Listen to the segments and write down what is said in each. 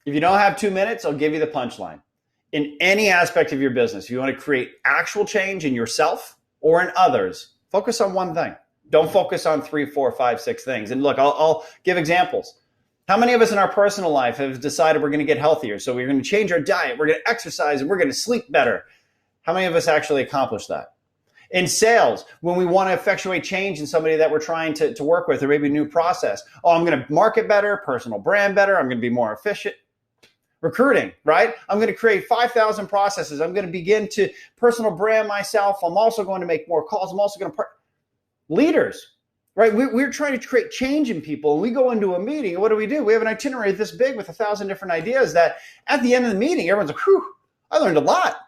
If you don't have 2 minutes, I'll give you the punchline. In any aspect of your business, if you want to create actual change in yourself or in others, focus on one thing. Don't focus on 3, 4, 5, 6 things. And look, I'll give examples. How many of us in our personal life have decided we're going to get healthier? So we're going to change our diet, we're going to exercise, and we're going to sleep better. How many of us actually accomplish that? In sales, when we want to effectuate change in somebody that we're trying to work with, or maybe a new process. Oh, I'm going to market better, personal brand better. I'm going to be more efficient. Recruiting, right? I'm going to create 5,000 processes. I'm going to begin to personal brand myself. I'm also going to make more calls. I'm also going to leaders, right? We're trying to create change in people. And we go into a meeting, and what do? We have an itinerary this big with 1,000 different ideas that at the end of the meeting, everyone's like, whew, I learned a lot,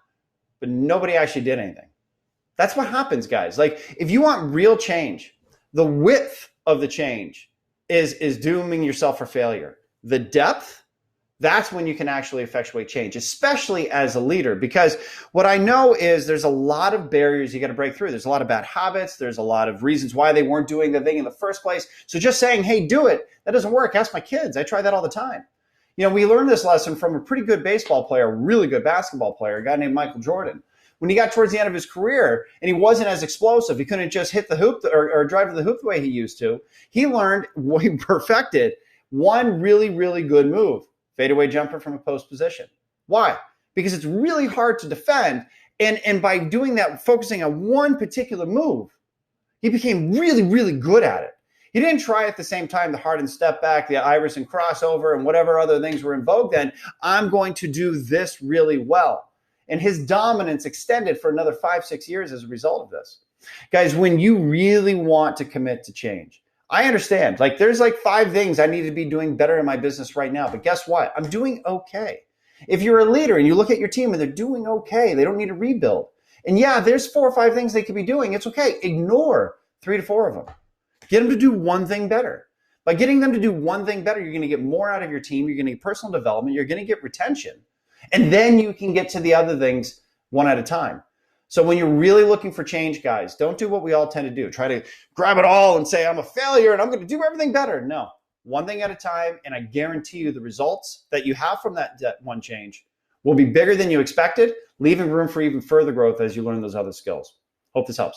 but nobody actually did anything. That's what happens, guys. Like, if you want real change, the width of the change is dooming yourself for failure. The depth, that's when you can actually effectuate change, especially as a leader. Because what I know is there's a lot of barriers you got to break through. There's a lot of bad habits. There's a lot of reasons why they weren't doing the thing in the first place. So just saying, hey, do it, that doesn't work. Ask my kids. I try that all the time. You know, we learned this lesson from a pretty good baseball player, a really good basketball player, a guy named Michael Jordan. When he got towards the end of his career and he wasn't as explosive, he couldn't just hit the hoop or drive to the hoop the way he used to. He learned, he perfected one really, really good move. Fadeaway jumper from a post position. Why? Because it's really hard to defend. And by doing that, focusing on one particular move, he became really, really good at it. He didn't try at the same time the Harden step back, the Iverson crossover, and whatever other things were in vogue then. I'm going to do this really well. And his dominance extended for another 5, 6 years as a result of this. Guys, when you really want to commit to change, I understand. Like, there's like 5 things I need to be doing better in my business right now. But guess what? I'm doing okay. If you're a leader and you look at your team and they're doing okay, they don't need to rebuild. And yeah, there's 4 or 5 things they could be doing. It's okay. Ignore 3 to 4 of them. Get them to do one thing better. By getting them to do one thing better, you're going to get more out of your team. You're going to get personal development. You're going to get retention. And then you can get to the other things one at a time. So when you're really looking for change, guys, don't do what we all tend to do. Try to grab it all and say, I'm a failure and I'm going to do everything better. No, one thing at a time. And I guarantee you the results that you have from that one change will be bigger than you expected, leaving room for even further growth as you learn those other skills. Hope this helps.